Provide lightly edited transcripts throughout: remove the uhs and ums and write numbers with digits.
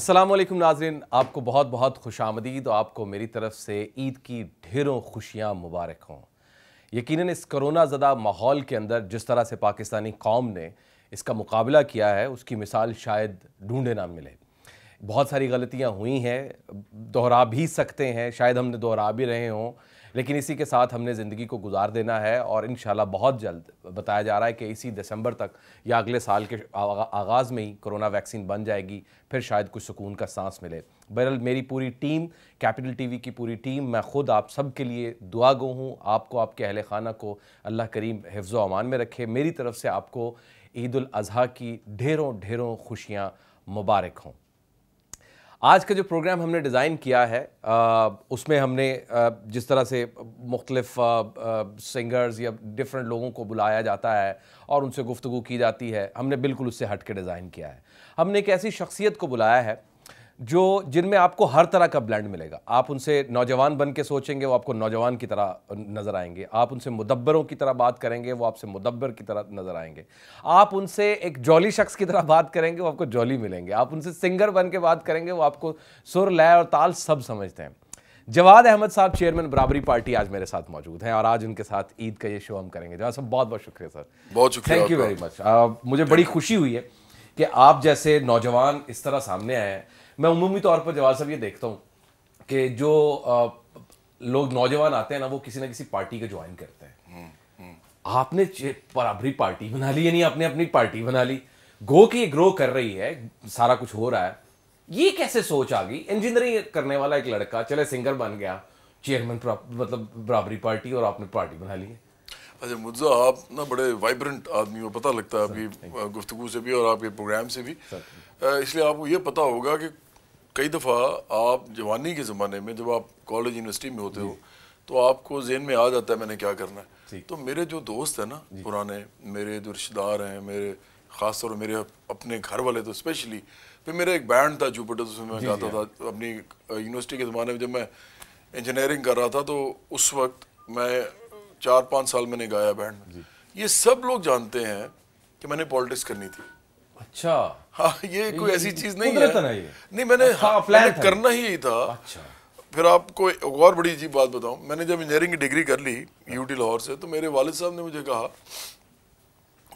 अस्सलाम वालेकुम नाज़रीन, आपको बहुत बहुत खुशामदीद और आपको मेरी तरफ से ईद की ढेरों खुशियाँ मुबारक हों। यकीनन इस कोरोना ज़दा माहौल के अंदर जिस तरह से पाकिस्तानी कौम ने इसका मुकाबला किया है उसकी मिसाल शायद ढूंढे ना मिले। बहुत सारी गलतियाँ हुई हैं, दोहरा भी सकते हैं, शायद हमने दोहरा भी रहे हों, लेकिन इसी के साथ हमने ज़िंदगी को गुजार देना है और इंशाल्लाह बहुत जल्द बताया जा रहा है कि इसी दिसंबर तक या अगले साल के आगाज़ में ही कोरोना वैक्सीन बन जाएगी, फिर शायद कुछ सुकून का सांस मिले। बहरहाल मेरी पूरी टीम, कैपिटल टीवी की पूरी टीम, मैं ख़ुद आप सब के लिए दुआ गो हूँ। आपको, आपके अहले खाना को अल्लाह करीम हिफ्ज़ व अमान में रखे। मेरी तरफ से आपको ईद उल अज़हा की ढेरों ढेरों खुशियाँ मुबारक हों। आज का जो प्रोग्राम हमने डिज़ाइन किया है उसमें हमने जिस तरह से मुख्तलिफ सिंगर्स या डिफरेंट लोगों को बुलाया जाता है और उनसे गुफ्तगू की जाती है, हमने बिल्कुल उससे हट के डिज़ाइन किया है। हमने एक ऐसी शख्सियत को बुलाया है जो जिनमें आपको हर तरह का ब्लेंड मिलेगा। आप उनसे नौजवान बन के सोचेंगे, वो आपको नौजवान की तरह नज़र आएंगे। आप उनसे मुदब्बरों की तरह बात करेंगे, वो आपसे मुदब्बर की तरह नज़र आएंगे। आप उनसे एक जॉली शख्स की तरह बात करेंगे, वो आपको जॉली मिलेंगे। आप उनसे सिंगर बन के बात करेंगे, वो आपको सुर, लय और ताल सब समझते हैं। जवाद अहमद साहब, चेयरमैन बराबरी पार्टी, आज मेरे साथ मौजूद हैं और आज उनके साथ ईद का ये शो हम करेंगे। जवाद साहब बहुत बहुत शुक्रिया सर, बहुत शुक्रिया, थैंक यू वेरी मच। मुझे बड़ी खुशी हुई है कि आप जैसे नौजवान इस तरह सामने आए हैं। मैं उमूमी तौर पर जवाब साहब ये देखता हूँ कि जो लोग नौजवान आते हैं ना, वो किसी ना किसी पार्टी को ज्वाइन करते हैं। आपने बराबरी पार्टी बना ली, यानी आपने अपनी पार्टी बना ली। गो की ग्रो कर रही है, सारा कुछ हो रहा है। ये कैसे सोच आ गई? इंजीनियरिंग करने वाला एक लड़का चले सिंगर बन गया, चेयरमैन मतलब बराबरी पार्टी, और आपने पार्टी बना ली है। अच्छा मुझे आप ना बड़े वाइब्रेंट आदमी हो, पता लगता है आपकी गुफ्तगू से भी और आपके प्रोग्राम से भी। इसलिए आपको ये पता होगा कि कई दफ़ा आप जवानी के ज़माने में जब आप कॉलेज यूनिवर्सिटी में होते हो तो आपको जेहन में आ जाता है मैंने क्या करना है। तो मेरे जो दोस्त हैं ना पुराने, मेरे जो रिश्तेदार हैं, मेरे ख़ास तौर पर मेरे अपने घर वाले तो स्पेशली, फिर मेरा एक बैंड था जुपिटर, उसमें मैं गाता था अपनी यूनिवर्सिटी के ज़माने में। जब मैं इंजीनियरिंग कर रहा था तो उस वक्त मैं 4-5 साल मैंने गाया बैंड में। ये सब लोग जानते हैं कि मैंने पॉलिटिक्स करनी थी। अच्छा, हाँ, ये कोई ऐसी चीज नहीं है। नहीं, मैंने करना ही था। अच्छा। फिर आपको एक और बड़ी अजीब बात बताऊं, मैंने जब इंजीनियरिंग की डिग्री कर ली यूटी लाहौर से, तो मेरे वालिद साहब ने मुझे कहा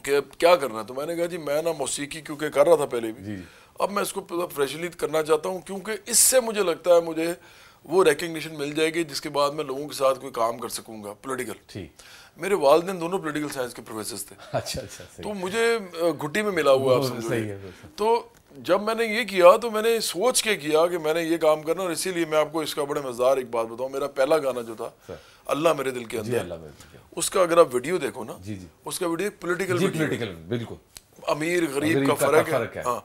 कि क्या करना है। तो मैंने कहा जी मैं ना मौसीकी क्योंकि कर रहा था पहले भी, अब मैं इसको प्रोफेशनली करना चाहता हूँ, क्योंकि इससे मुझे लगता है मुझे वो रिकग्निशन मिल जाएगी जिसके बाद मैं लोगों के साथ कोई काम कर सकूंगा पोलिटिकल। मेरे वालिदैन दोनों पॉलिटिकल साइंस के प्रोफेसर थे। अच्छा, तो मुझे घुट्टी में मिला हुआ, आप समझो। तो जब मैंने ये किया तो मैंने सोच के किया कि मैंने ये काम करना, और इसीलिए मैं आपको इसका बड़े मजेदार एक बात बताऊं। मेरा पहला गाना जो था अल्लाह मेरे दिल के अंदर, उसका अगर आप वीडियो देखो ना, उसका वीडियो पॉलिटिकल, बिल्कुल अमीर गरीब का फर्क है। हाँ,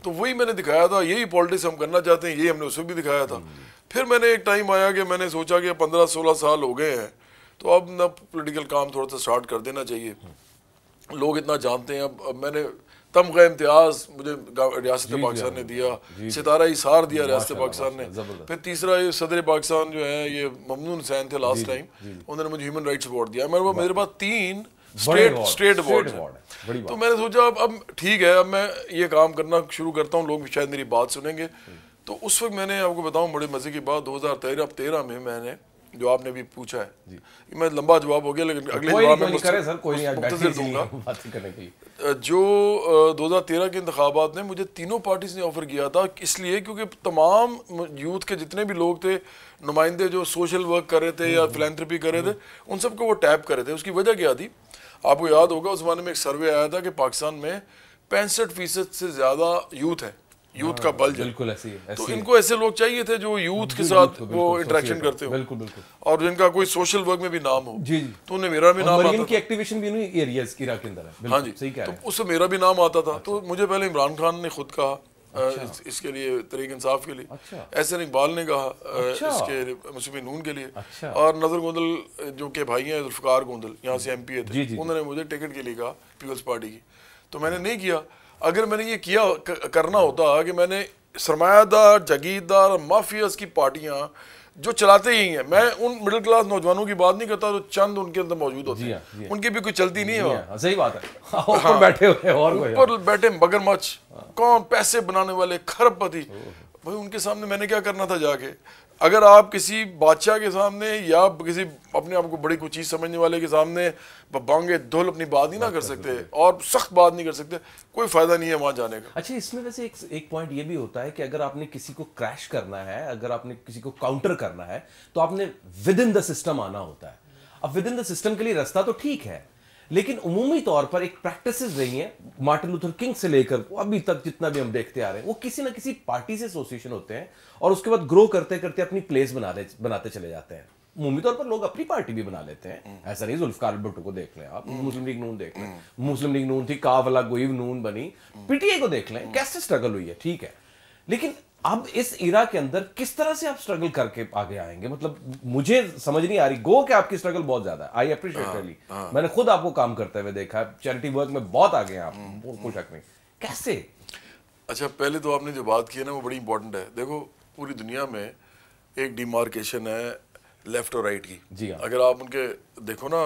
तो वही मैंने दिखाया था, यही पॉलिटिक्स हम करना चाहते हैं, यही हमने उसमें भी दिखाया था। फिर मैंने एक टाइम आया कि मैंने सोचा कि 15-16 साल हो गए हैं, तो अब ना पॉलिटिकल काम थोड़ा सा स्टार्ट कर देना चाहिए। लोग इतना जानते हैं। अब मैंने तमगा इम्तियाज मुझे रियासत पाकिस्तान ने दिया, सितारा इसार दिया रियासत पाकिस्तान ने। फिर तीसरा ये सदर पाकिस्तान जो है ये ममनून हुसैन थे लास्ट टाइम, उन्होंने मुझे ह्यूमन राइट्स अवार्ड दिया। मेरे पास 3 स्टेट अवार्ड हैं। तो मैंने सोचा अब ठीक है, अब मैं ये काम करना शुरू करता हूँ, लोग शायद मेरी बात सुनेंगे। तो उस वक्त मैंने आपको बताऊँ बड़े मजे की बात, 2013 में मैंने, जो आपने भी पूछा है, मैं लंबा जवाब हो गया लेकिन अगले जवाब में मुख्तसर दूंगा। जो 2013 के इंतखाबात ने मुझे तीनों पार्टीज ने ऑफर किया था, इसलिए क्योंकि तमाम यूथ के जितने भी लोग थे, नुमाइंदे जो सोशल वर्क कर रहे थे या फिलैंथ्रोपी कर रहे थे, उन सबको वो टैप कर रहे थे। उसकी वजह क्या थी, आपको याद होगा उस जमाने में एक सर्वे आया था कि पाकिस्तान में 65% से ज्यादा यूथ है, यूथ का बल्ज है। बिल्कुल ऐसी है। तो इनको ऐसे लोग चाहिए थे जो यूथ के साथ वो इंटरेक्शन करते हो, बिल्कुल बिल्कुल, और जिनका कोई सोशल वर्क में भी नाम हो। जी, तो उन्हें मेरा भी नाम आता था। की एक्टिवेशन भी उन्हीं एरियाज की के अंदर है। हाँ जी, सही कह रहे हैं। तो उससे मेरा भी नाम आता था। तो मुझे पहले इमरान खान ने खुद कहा इसके लिए, तहरीक इंसाफ के लिए, एहसन इकबाल ने कहा इसके मुस्लिम नून के लिए, और नजर गोंदल जो के भाई हैं जुल्फकार गोंदल, यहाँ से MP थे, उन्होंने मुझे टिकट के लिए कहा पीपल्स पार्टी की। तो मैंने नहीं किया। अगर मैंने ये किया करना होता कि मैंने सरमायादार, जागीरदार, माफियाज की पार्टियां जो चलाते ही हैं, मैं उन मिडिल क्लास नौजवानों की बात नहीं करता जो चंद उनके अंदर मौजूद होते हैं, उनकी भी कोई चलती नहीं है। सही बात है। ऊपर बैठे हुए और ऊपर बैठे मगरमच्छ, कौन पैसे बनाने वाले खरबपति, भाई उनके सामने मैंने क्या करना था जाके? अगर आप किसी बादशाह के सामने या किसी अपने आप को बड़ी कोई चीज़ समझने वाले के सामने बांगे धुल अपनी बात नहीं ना कर सकते और सख्त बात नहीं कर सकते, कोई फायदा नहीं है वहां जाने का। अच्छा, इसमें वैसे एक पॉइंट ये भी होता है कि अगर आपने किसी को क्रैश करना है, अगर आपने किसी को काउंटर करना है, तो आपने विद इन द सिस्टम आना होता है। अब विद इन द सिस्टम के लिए रास्ता तो ठीक है, लेकिन उमूमी तौर पर एक प्रैक्टिसेस रही हैं मार्टिन लूथर किंग से लेकर अभी तक जितना भी हम देखते आ रहे हैं, वो किसी ना किसी पार्टी से एसोसिएशन होते हैं और उसके बाद ग्रो करते करते अपनी प्लेस बनाते चले जाते हैं। उमूमी तौर पर लोग अपनी पार्टी भी बना लेते हैं, ऐसा नहीं। जुल्फिकार भुट्टो को देख लें आप, मुस्लिम लीग नून देख लें, मुस्लिम लीग नून थी, कावला गोईब नून बनी, पीटीआई को देख लें, कैसे स्ट्रगल हुई है, ठीक है। लेकिन अब इस इरा के अंदर किस तरह से आप स्ट्रगल करके आगे आएंगे? मतलब मुझे समझ नहीं आ रही। गो कि आपकी स्ट्रगल बहुत ज्यादा है, आई अप्रिशिएट रियली। मैंने खुद आपको काम करते हुए देखा है, चैरिटी वर्क में बहुत आगे हैं आप, कोई शक नहीं। कैसे? अच्छा, पहले तो आपने जो बात की है ना वो बड़ी इंपॉर्टेंट है। देखो पूरी दुनिया में एक डिमार्केशन है लेफ्ट और राइट की। जी हाँ। अगर आप उनके देखो ना,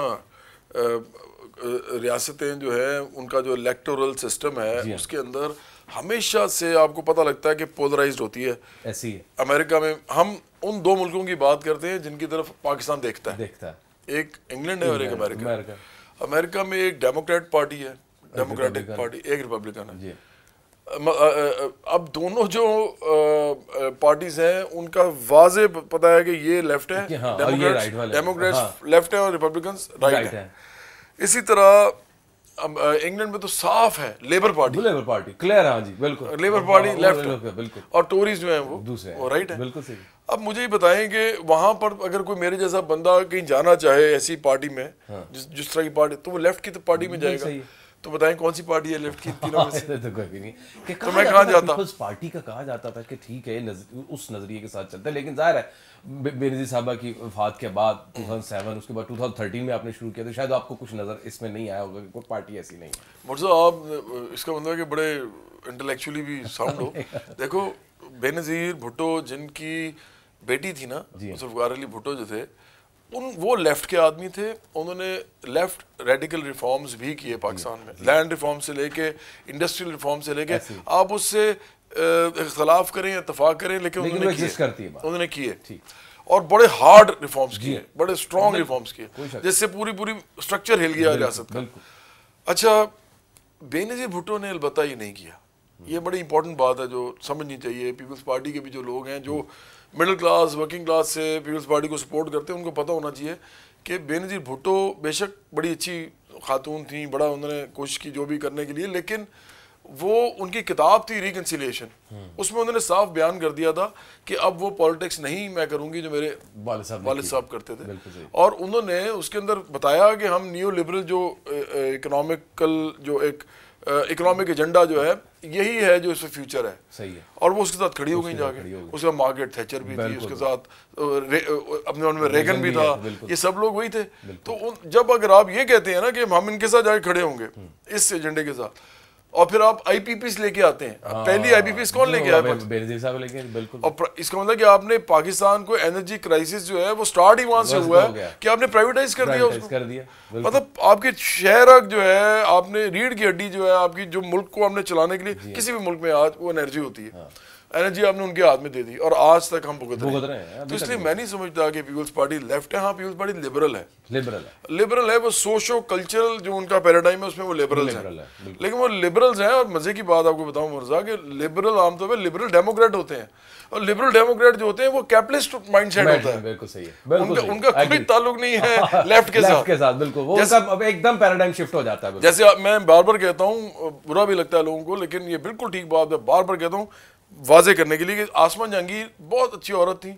रियासतें जो है उनका जो इलेक्टोरल सिस्टम है उसके अंदर हमेशा से आपको पता लगता है कि पोलराइज्ड होती है। ऐसी है। अमेरिका में हम उन दो मुल्कों की बात करते हैं जिनकी तरफ पाकिस्तान देखता है। एक इंग्लैंड है और एक अमेरिका। अमेरिका में एक डेमोक्रेट पार्टी है, डेमोक्रेटिक पार्टी, एक रिपब्लिकन है। अब दोनों जो पार्टीज हैं उनका वाजे पता है कि ये लेफ्ट है, डेमोक्रेट्स लेफ्ट है और रिपब्लिकन्स राइट है। इसी तरह इंग्लैंड में तो साफ है लेबर पार्टी क्लियर है। हाँ जी बिल्कुल, लेबर पार्टी लेफ्ट है बिल्कुल, और टोरीज जो है वो राइट है। बिल्कुल सही। अब मुझे ही बताएं कि वहां पर अगर कोई मेरे जैसा बंदा कहीं जाना चाहे ऐसी पार्टी में, जिस तरह की पार्टी, तो वो लेफ्ट की पार्टी में जाएगा। तो बताएं कौन सी पार्टी है लेफ्ट की तीनों में से? तो कोई भी नहीं। तो मैं कहाँ जाता? पीपल्स पार्टी का कहा जाता था कि ठीक है उस नजरिए के साथ चलता है, लेकिन जाहिर है बेनजीर साहबा की वफात के बाद 2007, उसके बाद 2013 में आपने शुरू किया, तो शायद आपको कुछ नजर इसमें नहीं आया होगा कि कोई पार्टी ऐसी नहीं है। मुर्जा आप इसका मतलब है कि बड़े इंटेलेक्चुअली भी साउंड हो। देखो बेनजीर भुट्टो जिनकी बेटी थी ना, जुल्फिकार अली भुट्टो जो थे, वो लेफ्ट के आदमी थे। उन्होंने लेफ्ट रेडिकल रिफॉर्म्स भी किए पाकिस्तान में, लैंड रिफॉर्म से लेके इंडस्ट्रियल रिफॉर्म से लेके, आप उससे इख्तलाफ करें इत्तेफाक करें, लेकिन उन्होंने किए और बड़े हार्ड रिफॉर्म्स किए, बड़े स्ट्रॉन्ग रिफॉर्म्स किए, जिससे पूरी स्ट्रक्चर हिल गया रियासत का। अच्छा, बेनजीर भुट्टो ने अलबत्ता ये नहीं किया। ये बड़ी इंपॉर्टेंट बात है जो समझनी चाहिए। पीपल्स पार्टी के भी जो लोग हैं जो मिडिल क्लास वर्किंग क्लास से पीपल्स पार्टी को सपोर्ट करते हैं, उनको पता होना चाहिए कि बेनजीर भुट्टो बेशक बड़ी अच्छी खातून थी, बड़ा उन्होंने कोशिश की जो भी करने के लिए, लेकिन वो उनकी किताब थी रिकन्सिलिएशन, उसमें उन्होंने साफ बयान कर दिया था कि अब वो पॉलिटिक्स नहीं मैं करूंगी जो मेरे वालिद साहब करते थे। और उन्होंने उसके अंदर बताया कि हम न्यू लिबरल जो इकोनॉमिकल जो एक इकोनॉमिक एजेंडा जो है यही है जो इसमें फ्यूचर है। सही है। और वो उसके साथ खड़ी हो गई जाके। उसके बाद मार्गरेट थैचर भी थी, उसके साथ अपने उनमें रेगन भी था, ये सब लोग वही थे। तो जब अगर आप ये कहते हैं ना कि हम इनके साथ जाके खड़े होंगे इस एजेंडे के साथ, और फिर आप आईपीपीस लेके आते हैं, पहली आईपीपीस कौन लेके आया? बेनजीर साहब लेके, बिल्कुल। और इसका मतलब कि आपने पाकिस्तान को एनर्जी क्राइसिस जो है वो स्टार्ट ही वहां से हुआ है कि आपने प्राइवेटाइज कर दिया उसको। मतलब आपके शहर जो है, आपने रीढ़ की हड्डी जो है आपकी, जो मुल्क को हमने चलाने के लिए किसी भी मुल्क में आज वो एनर्जी होती है, एनर्जी आपने उनके हाथ में दे दी और आज तक हम भुगत रहे हैं। तो इसलिए मैं नहीं समझता कि पीपल्स पार्टी लेफ्ट है। हाँ, पीपल्स पार्टी लिबरल है, वो सोशो कल्चरल जो उनका पैराडाइम है उसमें वो लिबरल्स हैं। लेकिन वो लिबरल्स हैं, और मजे की बात आपको बताऊं मुर्जा, कि लिबरल आमतौर पर लिबरल डेमोक्रेट होते हैं, और लिबरल डेमोक्रेट जो होते हैं वो कैपिटलिस्ट माइंडसेट होता है। बिल्कुल सही है। उनका कोई ताल्लुक नहीं है लेफ्ट के साथ। बिल्कुल, वो सब एकदम पैराडाइम शिफ्ट हो जाता है। जैसे मैं बार बार कहता हूँ, बुरा भी लगता है लोगों को, लेकिन ये बिल्कुल ठीक बात है, बार बार कहता हूँ वाजे करने के लिए, कि आसमान जहांगीर बहुत अच्छी औरत थी,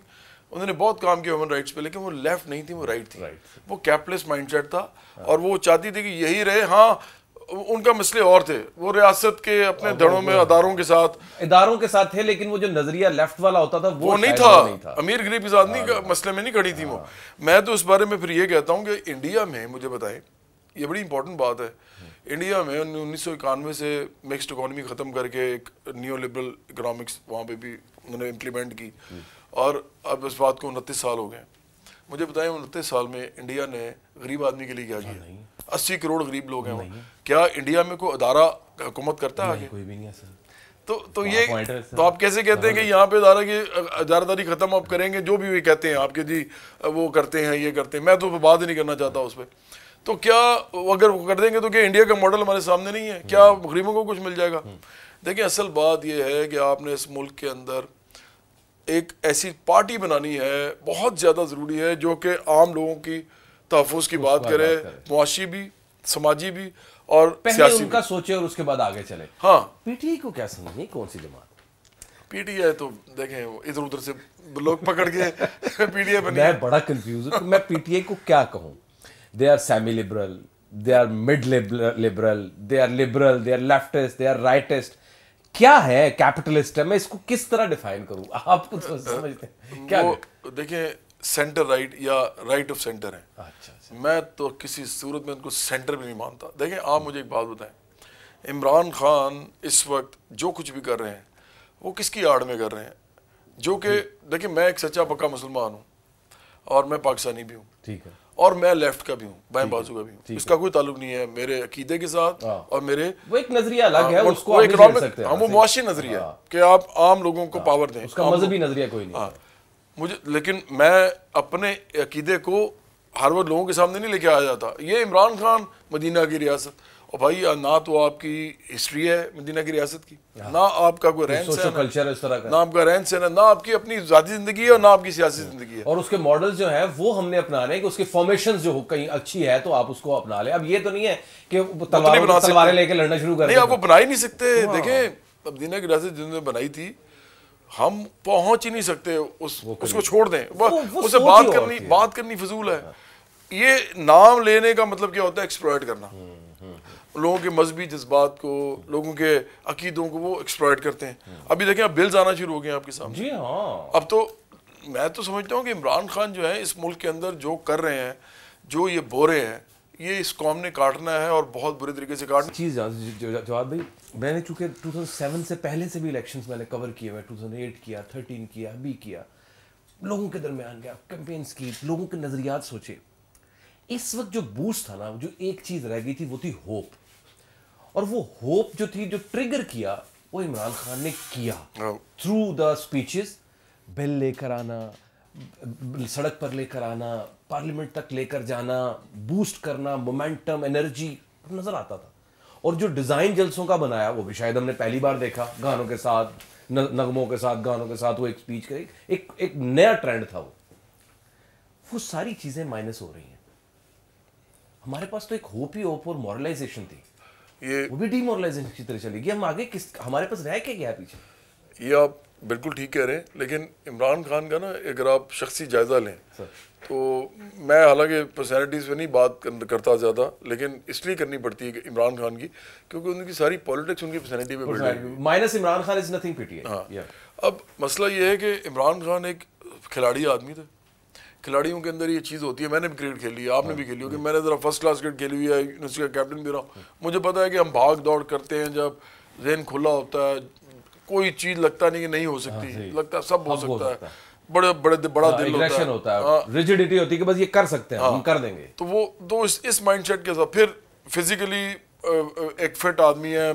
उन्होंने बहुत काम किया ह्यूमन राइट्स पे, लेकिन वो लेफ्ट नहीं थी, वो राइट थी। वो कैपिटलिस्ट माइंडसेट था और वो चाहती थी कि यही रहे। हाँ, उनका मसले और थे, वो रियासत के अपने धड़ों में इदारों के साथ थे, लेकिन वो जो नजरिया लेफ्ट वाला होता था वो नहीं था। अमीर गरीब इस आदमी का मसले में नहीं खड़ी थी वो। मैं तो इस बारे में फिर ये कहता हूँ कि इंडिया में, मुझे बताएं, ये बड़ी इंपॉर्टेंट बात है, इंडिया में 1991 से मिक्स्ड इकोनॉमी ख़त्म करके एक न्यू लिबरल इकोनॉमिक्स वहाँ पे भी उन्होंने इम्प्लीमेंट की, और अब इस बात को 29 साल हो गए। मुझे बताएं 29 साल में इंडिया ने गरीब आदमी के लिए क्या किया? 80 करोड़ गरीब लोग हैं। क्या इंडिया में कोई अदारा हुकूमत करता है आगे? कोई भी नहीं है सर। तो ये तो आप कैसे कहते हैं कि यहाँ पे दायरादारी खत्म आप करेंगे, जो भी वे कहते हैं आपके जी वो करते हैं ये करते हैं, मैं तो बात ही नहीं करना चाहता उस पर। तो क्या अगर वो कर देंगे तो क्या इंडिया का मॉडल हमारे सामने नहीं है? क्या गरीबों को कुछ मिल जाएगा? देखिए असल बात यह है कि आपने इस मुल्क के अंदर एक ऐसी पार्टी बनानी है, बहुत ज़्यादा ज़रूरी है, जो कि आम लोगों की तहफ़्फ़ुज़ की बात करे, मुआशी भी, समाजी भी और पहले उनका सोचे और उसके बाद आगे चले। हाँ, पीटीआई को क्या समझिए, कौन सी जमात? पीटीआई तो देखें इधर उधर से लोग पकड़ के पीटीआई बनी। मैं बड़ा कंफ्यूज हूँ, मैं पीटीआई को क्या कहूँ? They are semi liberal, they are mid liberal, they are liberal, they are leftist, they are rightist, क्या है? कैपिटलिस्ट है? मैं इसको किस तरह डिफाइन करूँ? आपको तो समझते हैं क्या? देखें सेंटर राइट या राइट ऑफ सेंटर है। अच्छा। मैं तो किसी सूरत में उनको सेंटर भी नहीं मानता। देखें आप मुझे एक बात बताएं, इमरान खान इस वक्त जो कुछ भी कर रहे हैं वो किसकी आड़ में कर रहे हैं? जो कि देखिए मैं एक सच्चा पक्का मुसलमान हूँ और मैं पाकिस्तानी भी हूँ, ठीक है, और मैं लेफ्ट का भी हूँ, बाएं बाजू का भी हूँ। इसका कोई ताल्लुक नहीं है मेरे अकीदे के साथ और मेरे वो एक नजरिया अलग है, उसको वो इकोनॉमिक, वो मुआशी नजरिया कि आप आम लोगों को पावर दें, उसका मजहबी नजरिया कोई नहीं। मुझे लेकिन मैं अपने अकीदे को हर वक्त लोगों के सामने नहीं लेके आया जाता। ये इमरान खान मदीना की रियासत, और भाई ना तो आपकी हिस्ट्री है मदीना की रियासत की, ना आपका कोई रहन सहन कल्चर है इस तरह का, ना आपका रहन सहन है, ना आपकी अपनी ज़ाती जिंदगी है और ना आपकी सियासी जिंदगी है। और उसके मॉडल जो है वो हमने अपनाने हैं कि उसके फॉर्मेशन जो हो कहीं अच्छी है तो आप उसको अपना ले। अब ये तो नहीं है कि तलवारें लेके लड़ना शुरू कर, नहीं, आप वो बना ही नहीं सकते। देखें मदीना की रियासत जिन्होंने बनाई थी, हम पहुंच ही नहीं सकते उसको छोड़ दें, उससे बात करनी फजूल है। ये नाम लेने का मतलब क्या होता है? एक्सप्लॉइट करना, लोगों के मजहबी जज्बात को, लोगों के अकीदों को वो एक्सप्लॉइट करते हैं। अभी देखें अब बिल्स आना शुरू हो गए आपके सामने। जी हाँ। अब तो मैं तो समझता हूँ कि इमरान खान जो है इस मुल्क के अंदर जो कर रहे हैं, जो ये बोरे हैं, ये इस कौम ने काटना है और बहुत बुरे तरीके से काटना। चीज़ जवाब भाई, मैंने चूंकि 2007 से पहले से भी इलेक्शंस मैंने कवर किए, मैं 2008 किया, 13 किया, अभी किया, लोगों के दरमियान गया, कैंपेन्स की, लोगों के नजरियात सोचे। इस वक्त जो बूस्ट था ना, जो एक चीज रह गई थी वो थी होप, और वो होप जो थी, जो ट्रिगर किया, वो इमरान खान ने किया थ्रू द स्पीचेस। बिल लेकर आना, सड़क पर लेकर आना, पार्लियामेंट तक लेकर जाना, बूस्ट करना, मोमेंटम, एनर्जी नजर आता था। और जो डिजाइन जलसों का बनाया वो भी शायद हमने पहली बार देखा, गानों के साथ, नगमों के साथ, गानों के साथ वो एक स्पीच का एक नया ट्रेंड था। वो सारी चीजें माइनस हो रही हैं। हमारे पास तो एक होप ही होप और मॉरलाइजेशन थी, ये वो भी डीमोरलाइजेशन की तरह चली गई। हम आगे हमारे पास रह के गया पीछे। ये आप बिल्कुल ठीक कह रहे हैं, लेकिन इमरान खान का ना अगर आप शख्सी जायजा लें तो मैं हालांकि पर्सनैलिटीज़ पे नहीं बात करता ज़्यादा, लेकिन इसलिए करनी पड़ती है कि इमरान खान की, क्योंकि उनकी सारी पॉलिटिक्स उनकी पर्सनैलिटी पे बिल्ड है। Minus Imran Khan is nothing PTI. हाँ, अब मसला ये है कि इमरान खान एक खिलाड़ी आदमी था। खिलाड़ियों के अंदर ये चीज़ होती है, मैंने भी क्रिकेट खेली है, आपने भी खेली होगी, मैंने ज़रा फर्स्ट क्लास क्रिकेट खेली हुई है, यूनिवर्सिटी का कैप्टन भी रहा हूँ। मुझे पता है कि हम भाग दौड़ करते हैं, जब जहन खुला होता है, कोई चीज़ लगता नहीं कि नहीं हो सकती, लगता है सब हो सकता है। बड़ा दिल होता है, रिजिडिटी होती है कि बस ये कर सकते हैं, हम कर देंगे। तो वो तो इस माइंडसेट के साथ फिर फिजिकली एक फिट आदमी है,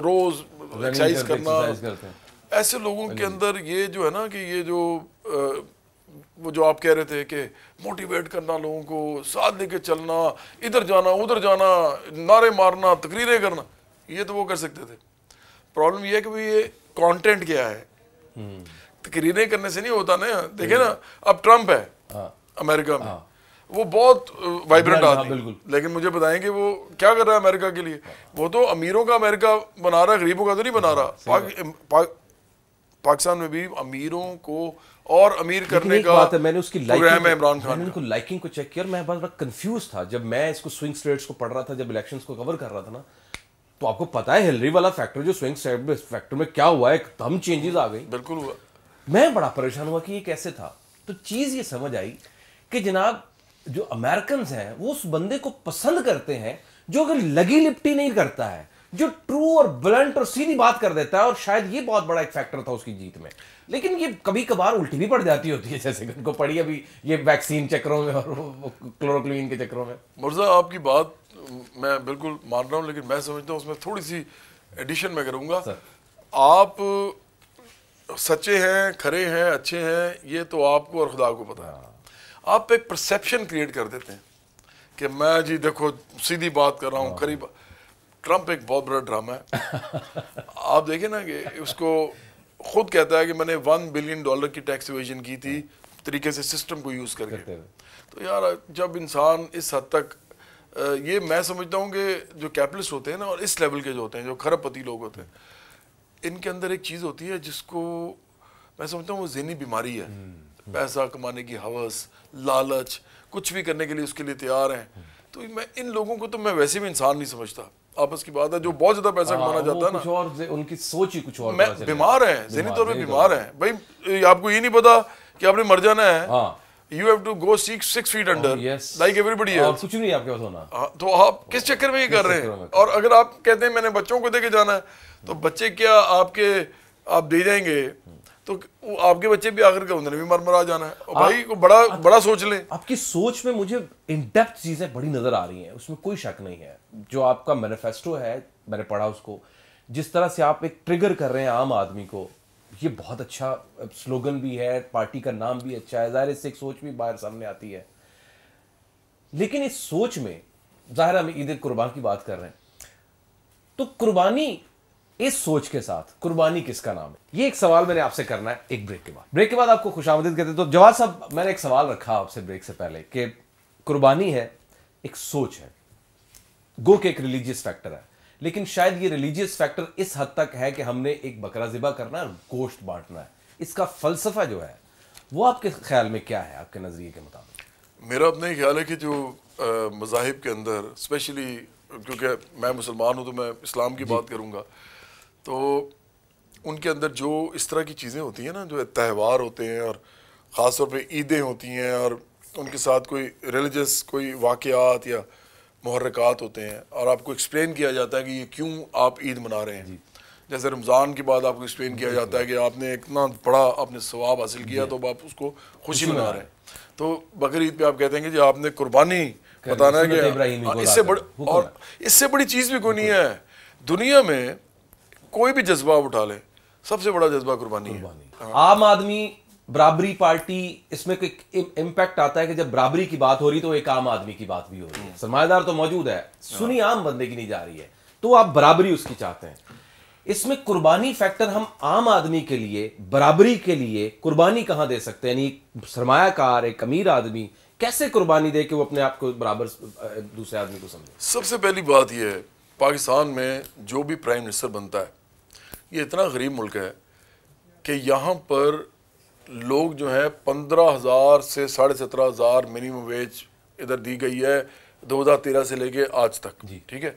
रोज एक्सरसाइज करना, ऐसे लोगों के अंदर ये जो है ना कि ये जो वो जो आप कह रहे थे कि मोटिवेट करना, लोगों को साथ लेके चलना, इधर जाना उधर जाना, नारे मारना, तकरीरें करना, ये तो वो कर सकते थे। प्रॉब्लम ये है कि भाई ये कंटेंट क्या है। तकरीरें करने से नहीं होता ना। देखे ना, अब ट्रम्प है अमेरिका में, वो बहुत वाइब्रेंट आदमी, लेकिन मुझे बताएं कि वो क्या कर रहा है अमेरिका के लिए? वो तो अमीरों का अमेरिका बना रहा है, गरीबों का तो नहीं बना रहा। पाकिस्तान में भी अमीरों को और अमीर करने का बात है। मैंने उसकी प्रोग्राम है इमरान खान, मैंने उनको लाइकिंग को चेक किया और मैं बड़ा कंफ्यूज था जब मैं इसको स्विंग स्टेट्स को पढ़ रहा था, जब इलेक्शंस को कवर कर रहा था ना। तो आपको पता है हिलरी वाला फैक्टर जो स्विंग स्टेट फैक्टर में क्या हुआ, एकदम चेंजेस आ गई। बिल्कुल हुआ। मैं बड़ा परेशान हुआ कि ये कैसे था। तो चीज ये समझ आई कि जनाब जो अमेरिकन हैं वो उस बंदे को पसंद करते हैं जो अगर लगी लिपटी नहीं करता है, जो ट्रू और ब्लंट और सीधी बात कर देता है। और शायद ये बहुत बड़ा एक फैक्टर था उसकी जीत में। लेकिन ये कभी कभार उल्टी भी पड़ जाती होती है, जैसे उनको पड़ी अभी ये वैक्सीन चक्रों में और क्लोरोक्विन के चक्रों में। मुर्जा आपकी बात मैं बिल्कुल मान रहा हूँ, लेकिन मैं समझता हूँ उसमें थोड़ी सी एडिशन मैं करूँगा। आप सच्चे हैं, खरे हैं, अच्छे हैं, ये तो आपको और खुदा को पता है। आप एक परसेप्शन क्रिएट कर देते हैं कि मैं जी देखो सीधी बात कर रहा हूँ, खरी बात। ट्रंप एक बहुत बड़ा ड्रामा है। आप देखें ना कि उसको खुद कहता है कि मैंने $1 बिलियन की टैक्स इवेजन की थी तरीके से सिस्टम को यूज़ करके। तो यार जब इंसान इस हद तक ये मैं समझता हूँ कि जो कैपिटलिस्ट होते हैं ना और इस लेवल के जो होते हैं, जो खरबपति लोग होते हैं, इनके अंदर एक चीज़ होती है जिसको मैं समझता हूँ वो ज़हनी बीमारी है। पैसा कमाने की हवस, लालच, कुछ भी करने के लिए उसके लिए तैयार हैं। तो मैं इन लोगों को तो मैं वैसे भी इंसान नहीं समझता। आपस की बात है, जो बहुत ज्यादा पैसा कमाना चाहता है ना, कुछ और उनकी सोच ही कुछ और, मैं बीमार है, ज़हनी तौर पे बीमार है भाई। आपको ये नहीं पता कि आपने मर जाना है। You have to go 6 feet under, like everybody else. कुछ नहीं आपके पास होना। तो आप किस चक्कर में ये कर रहे हैं? और अगर आप कहते हैं मैंने बच्चों को देके जाना है, तो बच्चे क्या आपके आप दे जाएंगे तो आपके बच्चे भी आखिर का उन्होंने भी मर जाना है। और भाई को बड़ा सोच लें। आपकी सोच में मुझे इन डेप्थ चीजें बड़ी नजर आ रही हैं, उसमें कोई शक नहीं है। जो आपका मैनिफेस्टो है, मैंने पढ़ा उसको, जिस तरह से आप एक ट्रिगर कर रहे हैं आम आदमी को, ये बहुत अच्छा स्लोगन भी है, पार्टी का नाम भी अच्छा है, जाहिर इससे एक सोच भी बाहर सामने आती है। लेकिन इस सोच में जाहिर हम ईद कुर्बान की बात कर रहे हैं, तो कुर्बानी, इस सोच के साथ कुर्बानी किसका नाम है? ये एक सवाल मैंने आपसे करना है एक ब्रेक के बाद। ब्रेक के बाद आपको खुशामदीद कहते हैं। तो जवाब साहब, मैंने एक सवाल रखा आपसे ब्रेक से पहले कि कुर्बानी है, एक सोच है, गो के एक रिलीजियस फैक्टर है, लेकिन शायद ये रिलीजियस फैक्टर इस हद तक है कि हमने एक बकरा ज़िबा करना है और गोश्त बांटना है। इसका फलसफा जो है वो आपके ख्याल में क्या है, आपके नज़रिए के मुताबिक? मेरा अपना ही ख्याल है कि जो मज़ाहिब के अंदर, स्पेशली क्योंकि मैं मुसलमान हूँ तो मैं इस्लाम की बात करूँगा, तो उनके अंदर जो इस तरह की चीज़ें होती हैं ना, जो त्यौहार होते हैं और ख़ास तौर पे ईदें होती हैं और उनके साथ कोई रिलीजियस कोई वाक़यात या मुहर्रकात होते हैं और आपको एक्सप्लेन किया जाता है कि ये क्यों आप ईद मना रहे हैं। जैसे रमज़ान के बाद आपको एक्सप्लेन किया जाता है कि आपने इतना बड़ा आपने सवाब हासिल किया तो आप उसको खुशी मना रहे हैं। तो बकरीद पे आप कहते हैं कि आपने कुर्बानी बताना है कि इससे बड़ी चीज़ भी कोई नहीं है दुनिया में। कोई भी जज्बा उठा ले, सबसे बड़ा जज्बा कुर्बानी है। आम आदमी, बराबरी पार्टी, इसमें कोई इम्पैक्ट आता है कि जब बराबरी की बात हो रही तो एक आम आदमी की बात भी हो रही है। सरमायादार तो मौजूद है, सुनी आम बंदे की नहीं जा रही है, तो आप बराबरी उसकी चाहते हैं। इसमें कुर्बानी फैक्टर हम आम आदमी के लिए, बराबरी के लिए कुर्बानी कहां दे सकते हैं? यानी सरमायाकार, एक अमीर आदमी कैसे कुर्बानी दे कि वो अपने आप को बराबर दूसरे आदमी को समझे? सबसे पहली बात यह है, पाकिस्तान में जो भी प्राइम मिनिस्टर बनता है, ये इतना गरीब मुल्क है कि यहाँ पर लोग जो है 15,000 से 17,500 मिनिमम वेज इधर दी गई है 2013 से लेके आज तक। ठीक है,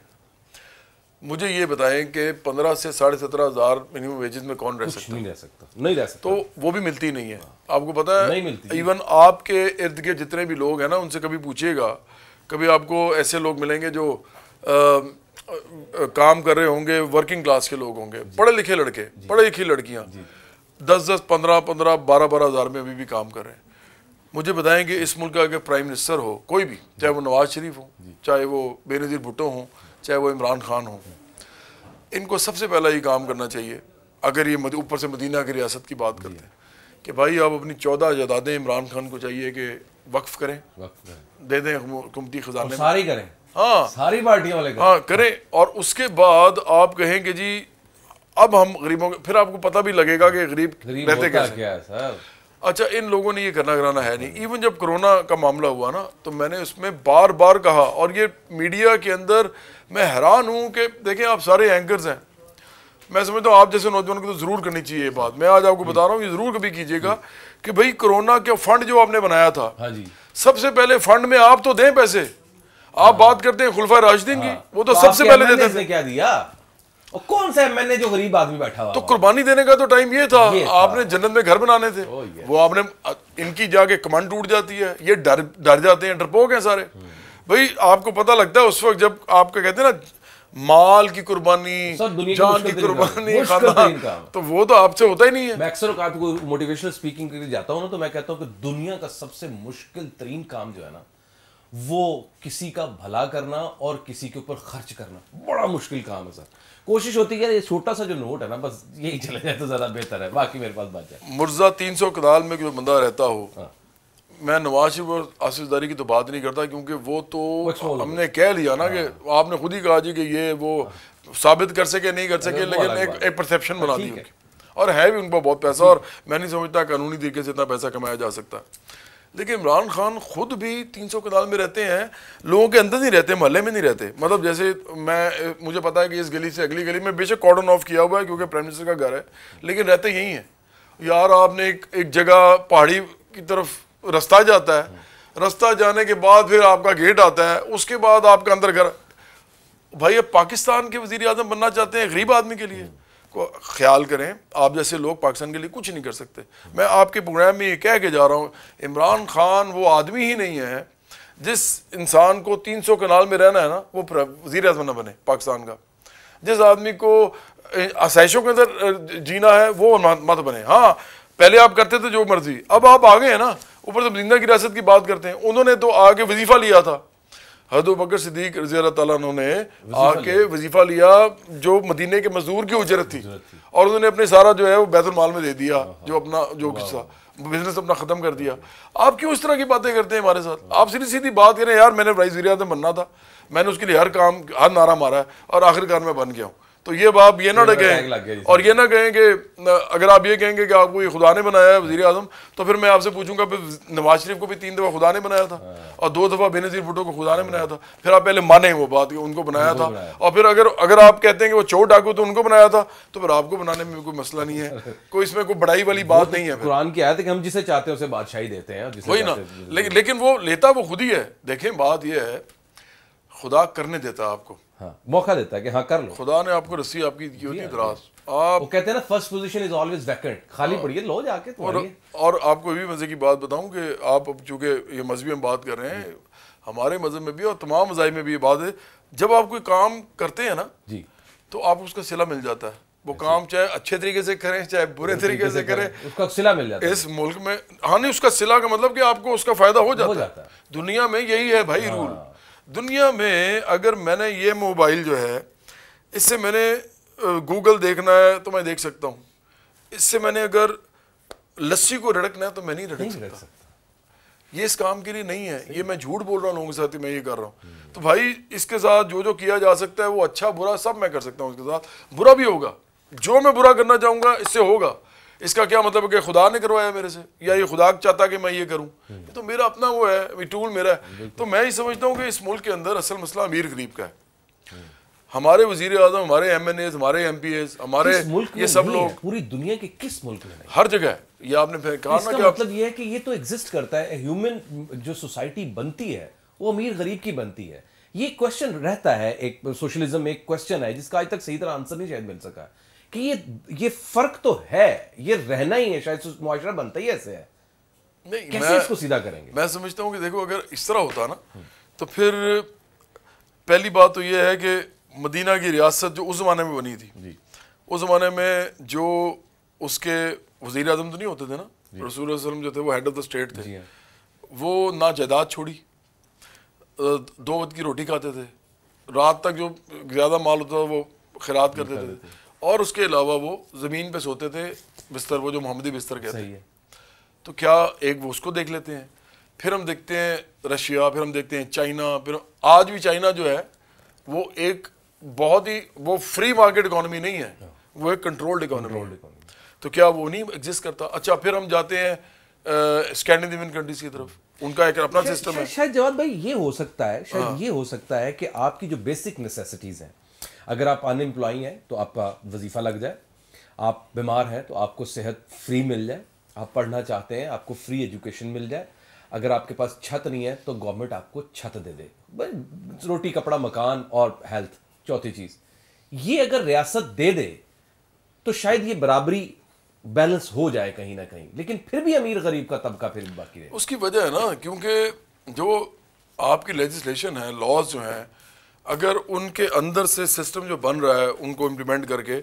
मुझे ये बताएं कि 15 से 17,500 मिनिमम वेजेस में कौन रह सकता? नहीं रह सकता। तो वो भी मिलती नहीं है। आपको पता है, नहीं मिलती। इवन आपके इर्द गिर्द जितने भी लोग हैं ना, उनसे कभी पूछिएगा, कभी आपको ऐसे लोग मिलेंगे जो काम कर रहे होंगे, वर्किंग क्लास के लोग होंगे, पढ़े लिखे लड़के, पढ़े लिखी लड़कियां, 10-10, 15-15, 12-12 हज़ार में अभी भी काम कर रहे हैं। मुझे बताएं कि इस मुल्क का अगर प्राइम मिनिस्टर हो कोई भी, चाहे वो नवाज शरीफ हो, चाहे वो बेनज़ीर भुट्टो हो, चाहे वो इमरान खान हो, इनको सबसे पहला ये काम करना चाहिए। अगर ये ऊपर से मदीना की रियासत की बात करते हैं कि भाई आप अपनी 14 जायदादें इमरान खान को चाहिए कि वक्फ करें, दे दें हुकूमती खजाने में, सारी करें। हाँ, सारी पार्टियां वाले हाँ करें। और उसके बाद आप कहें कि जी अब हम गरीबों के, फिर आपको पता भी लगेगा कि गरीब रहते कैसे। क्या है सर? अच्छा, इन लोगों ने ये करना कराना है नहीं। इवन जब कोरोना का मामला हुआ ना, तो मैंने उसमें बार बार कहा, और ये मीडिया के अंदर मैं हैरान हूँ कि देखें आप सारे एंकर्स हैं, मैं समझता हूँ आप जैसे नौजवान को तो ज़रूर करनी चाहिए ये बात। मैं आज आपको बता रहा हूँ, ये ज़रूर कभी कीजिएगा कि भाई कोरोना के फंड जो आपने बनाया था, सबसे पहले फंड में आप तो दें पैसे। आप बात करते हैं खुलफा राशिदीन की, वो तो सबसे पहले देते थे। क्या दिया? और कौन सा एमएलए जो गरीब आदमी बैठा हुआ? तो कुर्बानी देने का तो टाइम ये था। आपने जन्नत में घर बनाने थे, वो आपने, इनकी जाके कमांड टूट जाती है, ये डर जाते हैं, डरपोक हैं सारे। भाई आपको पता लगता है उस वक्त जब आपका कहते हैं ना, माल की कुर्बानी, जान की कुर्बानी, खानदान, तो वो तो आपसे होता ही नहीं है। मैं अक्सर आपको मोटिवेशनल स्पीकिंग के लिए जाता हूँ ना, तो मैं कहता हूँ कि दुनिया का सबसे मुश्किल तरीन काम जो है ना, वो किसी का भला करना और किसी के ऊपर खर्च करना बड़ा मुश्किल काम है सर। कोशिश होती है ये छोटा सा जो नोट है ना, बस यही चले जाए तो ज़्यादा बेहतर है, बाकी मेरे पास बच जाए। मुर्जा 300 कनाल में जो बंदा रहता हो, मैं नवाज शरीफ और आसिफ ज़रदारी की तो बात नहीं करता, क्योंकि वो तो हमने कह लिया ना कि आपने खुद ही कहा जी कि ये वो साबित कर सके नहीं कर सके, लेकिन एक परसेप्शन बना दी उनकी, और है भी उनको बहुत पैसा, और मैं नहीं समझता कानूनी तरीके से इतना पैसा कमाया जा सकता। लेकिन इमरान खान खुद भी 300 कनाल में रहते हैं, लोगों के अंदर नहीं रहते, मोहल्ले में नहीं रहते। मतलब जैसे मुझे पता है कि इस गली से अगली गली में बेशक कॉर्डन ऑफ किया हुआ है क्योंकि प्राइम मिनिस्टर का घर है, लेकिन रहते यही हैं। यार आपने एक जगह पहाड़ी की तरफ रास्ता जाता है, रास्ता जाने के बाद फिर आपका गेट आता है, उसके बाद आपका अंदर घर। भाई अब पाकिस्तान के वजीर आज़म बनना चाहते हैं गरीब आदमी के लिए, को ख्याल करें, आप जैसे लोग पाकिस्तान के लिए कुछ नहीं कर सकते। मैं आपके प्रोग्राम में ये कह के जा रहा हूँ, इमरान खान वो आदमी ही नहीं है जिस इंसान को 300 कनाल में रहना है ना, वो वजीर आज़म ना बने पाकिस्तान का। जिस आदमी को आसाइशों के अंदर जीना है वो मत बने। हाँ, पहले आप करते थे जो मर्जी, अब आप आ गए हैं ना, ऊपर से मदीना की रियासत की बात करते हैं। उन्होंने तो आके वजीफा लिया था, हज़रत अबू बकर सिद्दीक रज़ी अल्लाह तआला अन्हु ने आके वजीफा लिया जो मदीने के मजदूर की उजरत थी, और उन्होंने अपने सारा जो है वो बैतुल माल में दे दिया, जो अपना जो किस्सा बिजनेस अपना ख़त्म कर दिया। आप क्यों इस तरह की बातें करते हैं हमारे साथ? आप सीधी सीधी बात करें, यार मैंने वज़ीर आज़म बनना था, मैंने उसके लिए हर नारा मारा है और आखिरकार मैं बन गया हूँ। तो ये बात ये ना कहें, और ये ना कहें कि अगर आप ये कहेंगे कि आपको ये खुदा ने बनाया है वज़ीर आज़म, तो फिर मैं आपसे पूछूंगा फिर नवाज शरीफ को भी 3 दफ़ा खुदा ने बनाया था और 2 दफ़ा बेनज़ीर भुट्टो को खुदा ने बनाया था। फिर आप पहले माने वो बात कि उनको बनाया था, और फिर अगर आप कहते हैं कि वो चोर डाकू तो उनको बनाया था, तो फिर आपको बनाने में कोई मसला नहीं है, कोई इसमें कोई बड़ाई वाली बात नहीं है। कुरान की आयत है कि हम जिसे चाहते हैं उसे बादशाही देते हैं, वही ना। लेकिन वो लेता वो खुद ही है। देखें बात ये है, खुदा करने देता है आपको, हाँ, मौका देता है कि हाँ कर लो। खुदा ने आपको रस्सी आपकी की होती है दराज, आप वो कहते हैं ना first position is always vacant, खाली पड़ी है, लो जाके और आपको भी मजे की बात बताऊं कि आप अब चूंकि ये मजहबी हम बात कर रहे हैं, हमारे मजहब में भी और तमाम मज़ाहिब में भी ये बात है, जब आप कोई काम करते हैं ना जी, तो आपको उसका सिला मिल जाता है। वो काम चाहे अच्छे तरीके से करें चाहे बुरे तरीके से करें, उसका सिला मिल जाता है इस मुल्क में। हाँ नहीं, उसका सिला का मतलब कि आपको उसका फायदा हो जाता है। दुनिया में यही है भाई रूल। दुनिया में अगर मैंने ये मोबाइल जो है, इससे मैंने गूगल देखना है तो मैं देख सकता हूँ, इससे मैंने अगर लस्सी को रड़कना है तो मैं नहीं रड़क सकता। ये इस काम के लिए नहीं है, ये मैं झूठ बोल रहा हूँ लोगों के साथ, मैं ये कर रहा हूँ। तो भाई इसके साथ जो जो किया जा सकता है वो अच्छा बुरा सब मैं कर सकता हूँ, उसके साथ बुरा भी होगा। जो मैं बुरा करना चाहूँगा इससे होगा। इसका क्या मतलब है कि खुदा ने करवाया मेरे से, या ये खुदा चाहता कि मैं ये करूं? ये तो मेरा अपना वो है, टूल मेरा है। तो मैं ही समझता हूं कि इस मुल्क के अंदर असल मसला अमीर गरीब का है। हमारे वजीर आज़म, हमारे MNAs, हमारे MPs, हमारे ये सब लोग पूरी दुनिया के किस मुल्क में नहीं? हर जगह है। ये आपने कहा ना कि मतलब ये है कि ये तो एग्जिस्ट करता है। ह्यूमन जो सोसाइटी बनती है वो अमीर गरीब की बनती है। ये क्वेश्चन रहता है, एक सोशलिज्म में एक क्वेश्चन है जिसका आज तक सही तरह आंसर नहीं शायद मिल सका कि ये फर्क तो है, ये रहना ही है, शायद मुआशरा बनता ही ऐसे है। नहीं, कैसे इसको सीधा करेंगे? मैं समझता हूँ कि देखो अगर इस तरह होता ना तो फिर पहली बात तो ये है कि मदीना की रियासत जो उस ज़माने में बनी थी, उस ज़माने में जो उसके वज़ीर आज़म तो नहीं होते थे ना, रसूल वसल्लम जो थे वो हेड ऑफ द स्टेट थे, वो ना जायदाद छोड़ी, 2 वक्त की रोटी खाते थे, रात तक जो ज़्यादा माल होता था वो खैरात करते थे, और उसके अलावा वो ज़मीन पे सोते थे, बिस्तर वो जो मोहम्मदी बिस्तर कहते हैं। तो क्या एक वो उसको देख लेते हैं, फिर हम देखते हैं रशिया, फिर हम देखते हैं चाइना, फिर आज भी चाइना जो है वो एक बहुत ही वो फ्री मार्केट इकोनॉमी नहीं है, वो एक कंट्रोल्ड इकोनॉमी। तो क्या वो नहीं एग्जिस्ट करता? अच्छा, फिर हम जाते हैं स्कैंडिनेवियन कंट्रीज की तरफ, उनका एक अपना सिस्टम है। शायद जवाब भाई ये हो सकता है, शायद ये हो सकता है कि आपकी जो बेसिक नेसेसिटीज़ हैं, अगर आप अनएम्प्लॉय हैं तो आपका वजीफा लग जाए, आप बीमार हैं तो आपको सेहत फ्री मिल जाए, आप पढ़ना चाहते हैं आपको फ्री एजुकेशन मिल जाए, अगर आपके पास छत नहीं है तो गवर्नमेंट आपको छत दे दे, रोटी कपड़ा मकान और हेल्थ, चौथी चीज़ ये अगर रियासत दे दे तो शायद ये बराबरी बैलेंस हो जाए कहीं ना कहीं। लेकिन फिर भी अमीर गरीब का तबका फिर बाकी रहे। उसकी वजह है ना, क्योंकि जो आपकी लेजिस्लेशन है, लॉज जो हैं, अगर उनके अंदर से सिस्टम जो बन रहा है उनको इम्प्लीमेंट करके,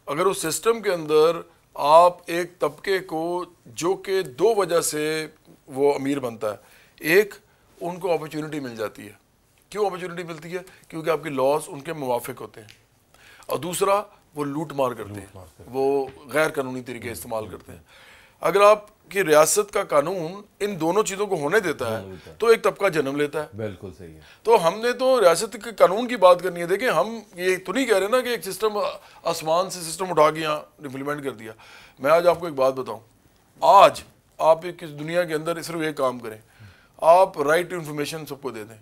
अगर उस सिस्टम के अंदर आप एक तबके को जो कि 2 वजह से वो अमीर बनता है, एक उनको अपॉर्चुनिटी मिल जाती है। क्यों अपॉर्चुनिटी मिलती है? क्योंकि आपके लॉज उनके मुवाफिक होते हैं। और दूसरा, वो लूट मार करते हैं, वो गैर कानूनी तरीके इस्तेमाल करते हैं। अगर आपकी रियासत का कानून इन दोनों चीज़ों को होने देता है तो एक तबका जन्म लेता है। बिल्कुल सही है। तो हमने तो रियासत के कानून की बात करनी है। देखिए, हम ये तो नहीं कह रहे ना कि एक सिस्टम आसमान से सिस्टम उठा के यहाँ इम्प्लीमेंट कर दिया। मैं आज आपको एक बात बताऊँ, आज आप एक दुनिया के अंदर सिर्फ एक काम करें, आप राइट टू इन्फॉर्मेशन सबको दे दें।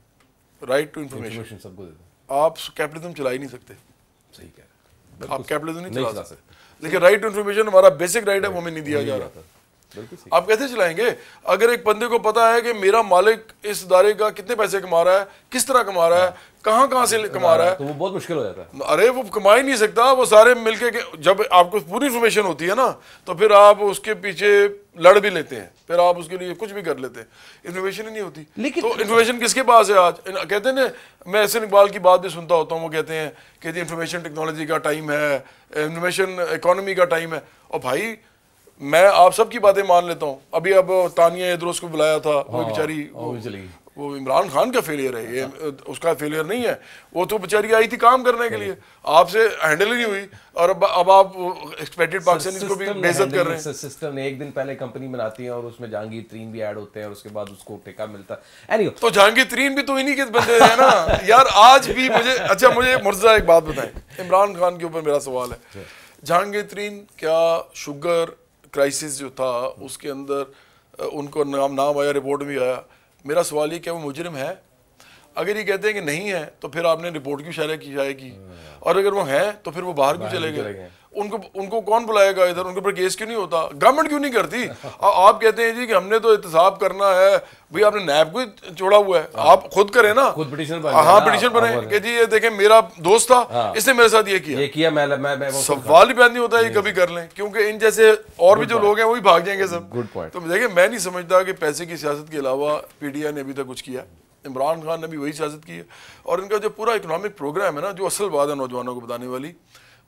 राइट टू इन्फॉर्मेशन सबको दे दें। आप कैपिटलिज्म चला ही नहीं सकते। सही कह रहे हैं। आप कैपिटलिज्म नहीं चला सकते। लेकिन राइट टू इन्फॉर्मेशन हमारा बेसिक राइट है, वो हमें नहीं दिया जा रहा। आप कैसे चलाएंगे? अगर एक बंदे को पता है कि मेरा मालिक इस इदारे का कितने पैसे कमा रहा है, किस तरह कमा रहा है, कहाँ से कमा रहा है, तो वो बहुत मुश्किल हो जाता है। अरे वो कमा ही नहीं सकता। वो सारे मिलके जब आपको पूरी इन्फॉर्मेशन होती है ना, तो फिर आप उसके पीछे लड़ भी लेते हैं, फिर आप उसके लिए कुछ भी कर लेते हैं। इन्फॉर्मेशन ही नहीं होती। लेकिन तो इन्फॉर्मेशन किसके पास है आज? कहते हैं ना, मैं एहसन इकबाल की बात भी सुनता होता हूँ, वो कहते हैं कि जी इन्फॉर्मेशन टेक्नोलॉजी का टाइम है, इन्फॉर्मेशन इकोनॉमी का टाइम है। और भाई, मैं आप सबकी बातें मान लेता हूँ। अभी अब तानिया इधर उसको बुलाया था, वो बेचारी, वो इमरान खान का फेलियर है, ये उसका फेलियर नहीं है। वो तो बेचारी आई थी काम करने के लिए, आपसे हैंडल ही नहीं हुई, और अब आप एक्सपेक्टेड पाकिस्तानी को भी बेइज्जत कर रहे हैं। सिस्टम ने एक दिन पहले कंपनी बनाती है और उसमें जहांगीर तरीन भी ऐड होते हैं और उसके बाद उसको टेका मिलता है। anyway, तो जहांगीर तरीन भी तो इन्हीं के बंदे हैं ना यार। आज भी मुझे, अच्छा मुझे मुर्जा एक बात बताएं, इमरान खान के ऊपर मेरा सवाल है। जहांगीर तरीन क्या शुगर क्राइसिस जो था उसके अंदर उनको नाम आया, रिपोर्ट भी आया। मेरा सवाल ये, क्या वो मुजरिम है? अगर ये कहते हैं कि नहीं है तो फिर आपने रिपोर्ट क्यों शाया की? और अगर वो है तो फिर वो बाहर क्यों चले गए? उनको कौन बुलाएगा इधर? उनके ऊपर केस क्यों नहीं होता? गवर्नमेंट क्यों नहीं करती? आप कहते हैं जी कि हमने तो एहतसाब करना है। भाई, आपने नैब को छोड़ा हुआ है, आप खुद करें ना, खुद पिटीशन बने। हाँ, पिटीशन बने कि जी ये देखें मेरा दोस्त था, इसने मेरे साथ ये किया। मैं सवाल ही पैदा नहीं होता ये कभी कर लें, क्योंकि इन जैसे और भी जो लोग हैं वो भी भाग जाएंगे सब। Good point. तो देखिए, मैं नहीं समझता कि पैसे की सियासत के अलावा पीटीआई ने अभी तक कुछ किया। इमरान खान ने भी वही सियासत की है। और इनका जो पूरा इकोनॉमिक प्रोग्राम है ना, जो असल बात है नौजवानों को बताने वाली,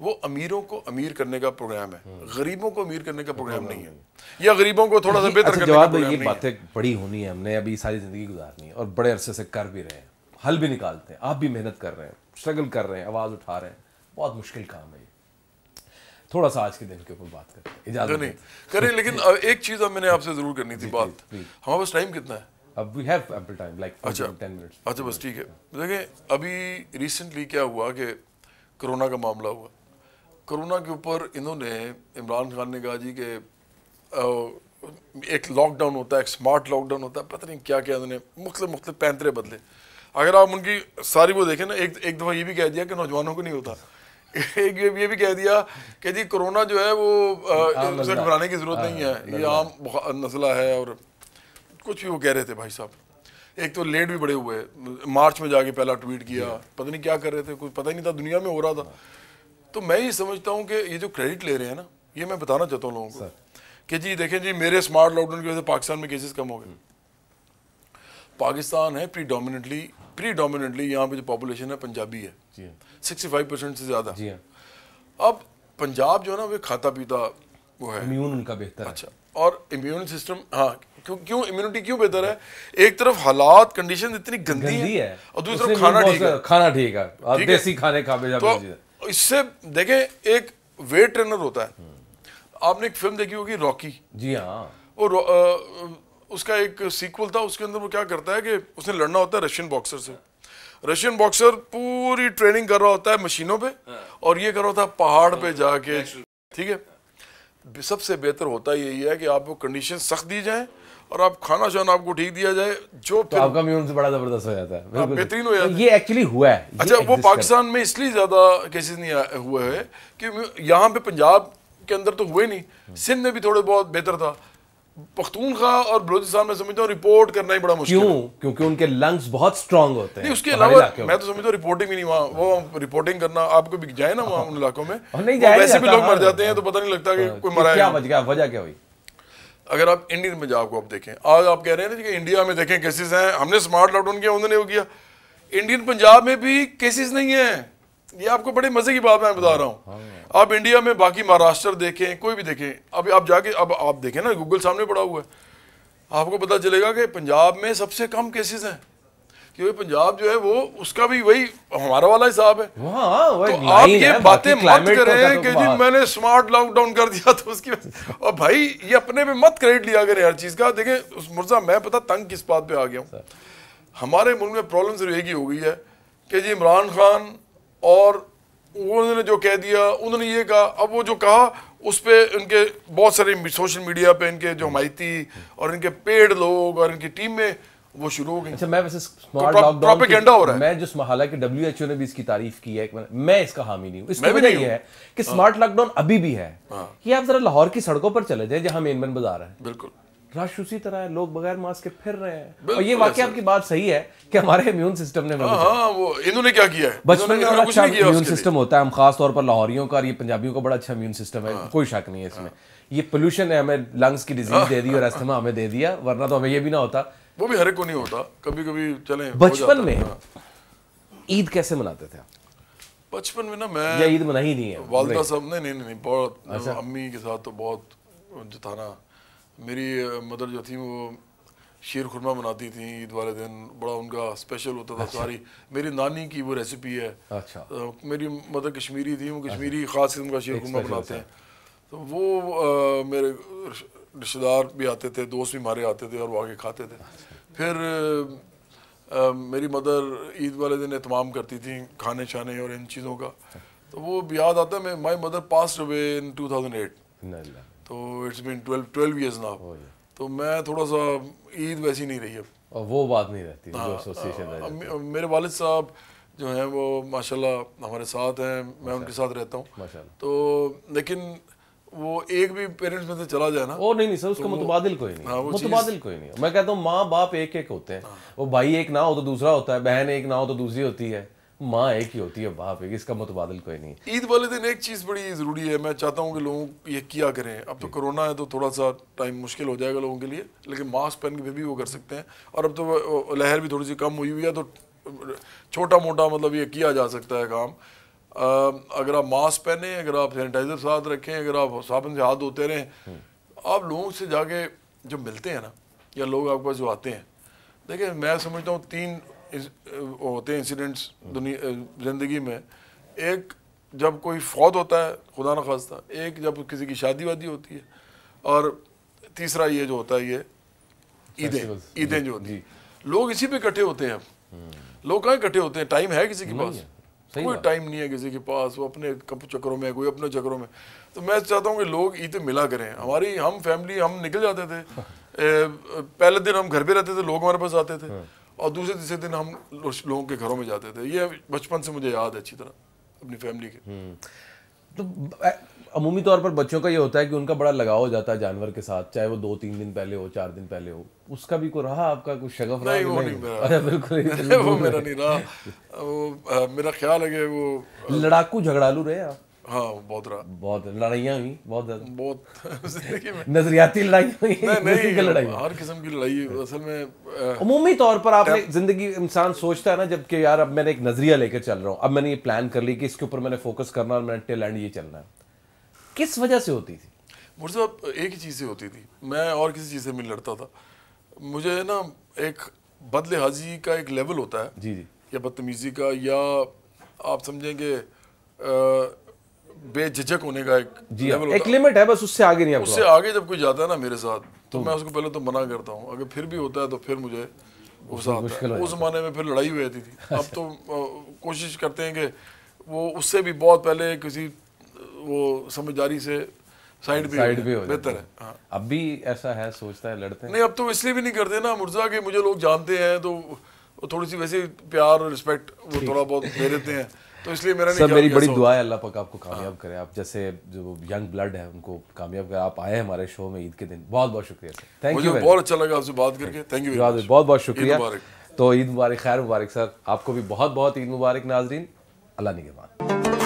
वो अमीरों को अमीर करने का प्रोग्राम है, गरीबों को अमीर करने का प्रोग्राम नहीं है, या गरीबों को थोड़ा सा बेहतर करने का प्रोग्राम नहीं है। ये बातें बड़ी होनी है, हमने अभी सारी जिंदगी गुजारनी है और बड़े अरसे से कर भी रहे हैं, हल भी निकालते हैं। आप भी मेहनत कर रहे हैं, स्ट्रगल कर रहे हैं, आवाज़ उठा रहे हैं। बहुत मुश्किल काम है ये। थोड़ा सा आज के दिन के ऊपर बात करते हैं, इजाजत नहीं करें। लेकिन एक चीज़ अब मैंने आपसे ज़रूर करनी थी बात। हमारे पास टाइम कितना है? अब we have ample time, like 10 minutes. अच्छा, बस ठीक है। देखिए, अभी रिसेंटली क्या हुआ कि कोरोना का मामला हुआ। कोरोना के ऊपर इन्होंने, इमरान खान ने कहा जी कि एक लॉकडाउन होता है, एक स्मार्ट लॉकडाउन होता है, पता नहीं क्या क्या उन्होंने मुख्तलिफ पैंतरे बदले। अगर आप उनकी सारी वो देखें ना, एक दफ़ा ये भी कह दिया कि नौजवानों को नहीं होता। एक ये भी कह दिया कि जी कोरोना जो है वो उसे घबराने की ज़रूरत नहीं है, ये आम नज़ला है। और कुछ भी वो कह रहे थे भाई साहब। एक तो लेट भी बड़े हुए, मार्च में जाके पहला ट्वीट किया, पता नहीं क्या कर रहे थे, कुछ पता ही नहीं था, दुनिया में हो रहा था। तो मैं ये समझता हूँ कि ये जो क्रेडिट ले रहे हैं ना, ये मैं बताना चाहता हूँ लोगों को कि जी देखें जी, मेरे स्मार्ट लॉकडाउन की वजह से पाकिस्तान में केसेस कम हो गए। पाकिस्तान है प्रीडोमिनेटली यहाँ पे जो पॉपुलेशन है पंजाबी है, 65% से ज़्यादा। अब पंजाब जो है ना, वो खाता पीता वो है, इम्यून उनका बेहतर है। अच्छा, और इम्यून सिस्टम, हाँ, क्यों इम्यूनिटी क्यों बेहतर है? एक तरफ हालात कंडीशन इतनी गंदी है और दूसरी तरफ खाना ठीक है, देसी खाने खा। तो इससे देखें, एक वेट ट्रेनर होता है, आपने एक फिल्म देखी होगी रॉकी। जी हाँ। वो उसका एक सीक्वल था, उसके अंदर वो क्या करता है कि उसने लड़ना होता है रशियन बॉक्सर से। रशियन बॉक्सर पूरी ट्रेनिंग कर रहा होता है मशीनों पे, और ये कर रहा होता है पहाड़ पे जाके। ठीक है, सबसे बेहतर होता यही है कि आपको कंडीशन सख्त दी जाए और आप खाना शाना आपको ठीक दिया जाए, जो तो आपका इम्यून से बड़ा जबरदस्त हो जाता है, बेहतरीन हो जाता है। ये एक्चुअली हुआ है। अच्छा, वो पाकिस्तान में इसलिए ज्यादा केसेस नहीं हुए हैं कि यहाँ पे पंजाब के अंदर तो हुए नहीं, सिंध में भी थोड़े बहुत बेहतर था। पख्तूनख्वा और बलूचिस्तान में समझता हूँ रिपोर्ट करना ही बड़ा मुश्किल है। क्योंकि उनके लंग्स बहुत स्ट्रांग होते हैं। नहीं, उसके अलावा मैं तो समझता हूँ रिपोर्टिंग भी नहीं, वहाँ वो रिपोर्टिंग करना, आपको भी जाए ना वहाँ उन इलाकों में, वैसे भी लोग मर जाते हैं तो पता नहीं लगता कि कोई मरा है। क्या वजह क्या हुई? अगर आप इंडियन पंजाब को आप देखें, आज आप कह रहे हैं कि इंडिया में देखें केसेस हैं, हमने स्मार्ट लॉकडाउन किया, उन्होंने वो किया। इंडियन पंजाब में भी केसेस नहीं है। ये आपको बड़े मजे की बात मैं बता रहा हूँ। आप इंडिया में बाकी महाराष्ट्र देखें, कोई भी देखें, अभी आप जाके अब आप देखें ना, गूगल सामने पड़ा हुआ है। आपको पता चलेगा कि पंजाब में सबसे कम केसेस हैं, क्योंकि पंजाब जो है वो उसका भी वही हमारा वाला हिसाब है। तो आप ये बातें मत करें कि जी मैंने स्मार्ट लॉकडाउन कर दिया तो उसकी, और भाई ये अपने पे मत क्रेडिट लिया करें हर चीज का। देखें मुर्जा, मैं पता तंग किस बात पे आ गया हूँ, हमारे मुल्क में प्रॉब्लम सिर्फ एक ही हो गई है कि जी इमरान खान और उन्होंने जो कह दिया, उन्होंने ये कहा, अब वो जो कहा उस पे इनके बहुत सारे सोशल मीडिया पे इनके जो हमायती और इनके पेड लोग और इनकी टीम में वो शुरू हो गई। अच्छा, मैं वैसे स्मार्ट लॉकडाउन प्रोपेगेंडा हो रहा है। मैं जो हालांकि WHO ने भी इसकी तारीफ की है, मैं इसका हामी नहीं हूँ। इसकी वजह ये है कि स्मार्ट लॉकडाउन अभी भी है। ये आप जरा लाहौर की सड़कों पर चले जाए जहां मेन बाजार है, बिल्कुल रश उसी तरह है, लोग बगैर मास्क के फिर रहे हैं। और ये वाकई आपकी बात सही है कि हमारे इम्यून सिस्टम ने वो इन्होंने क्या किया है, बचपन में बड़ा अच्छा इम्यून सिस्टम होता है। हम खास तौर पर लाहौरियों का और ये पंजाबियों का बड़ा अच्छा इम्यून सिस्टम है, कोई शक नहीं है इसमें। ये पोल्यूशन ने हमें लंग्स की डिजीज दे दी और अस्थमा हमें दे दिया, वरना तो हमें ये भी ना होता। वो भी हर एक को नहीं होता, कभी कभी चले। बचपन में ईद कैसे मनाते थे आप? बचपन में ना मैं, या ईद मना ही नहीं है वालदा साहब ने नहीं बहुत, अम्मी के साथ तो बहुत जो था ना, मेरी मदर जो थी वो शीर खुरमा बनाती थी ईद वाले दिन, बड़ा उनका स्पेशल होता था। सारी मेरी नानी की वो रेसिपी है। अच्छा। मेरी मदर कश्मीरी थी, वो कश्मीरी खास किस्म का शीर खुरमा बनाते हैं। तो वो मेरे रिश्तेदार भी आते थे, दोस्त भी हमारे आते थे और वो आके खाते थे। फिर मेरी मदर ईद वाले दिन एहतमाम करती थी खाने शाने और इन चीज़ों का। तो वो याद आता है, my mother passed away in 2008, तो इट्स बीन 12 years नाउ। तो मैं थोड़ा सा ईद वैसी नहीं रही अब, और वो बात नहीं रहती जो एसोसिएशन है। मेरे वालिद साहब जो हैं वो माशाल्लाह हमारे साथ हैं, मैं उनके साथ रहता हूँ। तो लेकिन वो एक भी पेरेंट्स में से चला जाए ना, ओ नहीं सर, उसका मुतबादिल कोई नहीं, मुतबादिल कोई नहीं। मैं कहता हूँ माँ बाप एक एक होते हैं, वो भाई एक ना हो तो दूसरा होता है, बहन एक ना हो तो दूसरी होती है, माँ एक ही होती है, बाप एक, इसका मुतबादिल कोई नहीं। ईद वाले दिन एक चीज़ बड़ी ज़रूरी है, मैं चाहता हूँ कि लोग ये किया करें। अब तो कोरोना है तो थोड़ा सा टाइम मुश्किल हो जाएगा लोगों के लिए, लेकिन मास्क पहन के फिर भी वो कर सकते हैं। और अब तो लहर भी थोड़ी सी कम हुई हुई है, तो छोटा मोटा मतलब ये किया जा सकता है काम। अगर आप मास्क पहने, अगर आप सैनिटाइजर साथ रखें, अगर आप साबुन से हाथ धोते रहें, आप लोगों से जाके जो मिलते हैं ना, या लोग आपके पास जो आते हैं, देखिए मैं समझता हूँ 3 होते हैं इंसिडेंट्स ज़िंदगी में। एक जब कोई फौत होता है खुदा न खास्ता, एक जब किसी की शादी वादी होती है, और तीसरा ये जो होता है ये ईदें जो होती हैं। लोग इसी पे इकट्ठे होते हैं। अब लोग कहाँ इकट्ठे होते हैं? टाइम है किसी के पास? कोई टाइम नहीं है किसी के पास, वो अपने चक्करों में, कोई अपने चक्करों में। तो मैं चाहता हूँ कि लोग ईद मिला करें। हम फैमिली हम निकल जाते थे, पहले दिन हम घर पे रहते थे, लोग हमारे पास आते थे, और दूसरे तीसरे दिन हम लोगों के घरों में जाते थे। ये बचपन से मुझे याद है अच्छी तरह अपनी फैमिली के। तो अमूमी तौर पर बच्चों का ये होता है कि उनका बड़ा लगाव हो जाता है जानवर के साथ, चाहे वो 2-3 दिन पहले हो, 4 दिन पहले हो। उसका भी कोई रहा आपका कुछ शगफ? नहीं, वो नहीं मेरा। अरे बिल्कुल वो मेरा नहीं रहा। वो मेरा ख्याल है कि वो लड़ाकू झगड़ालू रहे आप? हाँ, बहुत रहा, बहुत लड़ाइयाँ हुई, बहुत ज्यादा, बहुत नजरियाती लड़ाई हुई, नहीं, हर किस्म की लड़ाई असल में। अमूमी तौर पर आपने जिंदगी, इंसान सोचता है ना जब कि यार अब मैंने एक नजरिया लेकर चल रहा हूँ, अब मैंने ये प्लान कर ली कि इसके ऊपर मैंने फोकस करना और मैंने टिल एंड ये चलना है। किस वजह से होती थी? मुझे एक ही चीज़ से होती थी, मैं और किसी चीज़ से नहीं लड़ता था। मुझे ना एक बदलिहाजी का एक लेवल होता है जी जी, या बदतमीजी का, या आप समझेंगे बेझिझक होने का एक लेवल, एक लिमिट है, बस उससे आगे नहीं। उससे आगे जब कोई जाता है ना मेरे साथ, तो मैं उसको पहले तो मना करता हूँ। अगर फिर भी होता है तो फिर मुझे गुस्सा आता है। उस जमाने में फिर लड़ाई हुई थी। अब तो कोशिश करते हैं कि वो उससे भी बहुत पहले किसी वो समझदारी से साइड भी बेहतर है। हाँ। अब भी ऐसा है, सोचता है, लड़ते हैं? नहीं, अब तो इसलिए भी नहीं करते ना मुर्जा के मुझे लोग जानते हैं, तो थोड़ी सी वैसे प्यार और रिस्पेक्ट वो थोड़ा बहुत दे देते हैं, तो इसलिए मेरा नहीं। मेरी बड़ी दुआ है अल्लाह पाक आपको कामयाब करे। आप जैसे जो यंग ब्लड है उनको कामयाब करे। आप आए हमारे शो में ईद के दिन, बहुत बहुत शुक्रिया सर। थैंक यू, मुझे बहुत अच्छा लगा आपसे बात करके। थैंक यू, बहुत बहुत शुक्रिया। तो ईद मुबारक, खैर मुबारक सर, आपको भी बहुत बहुत ईद मुबारक नाजरीन। अल्लाह निगहबान।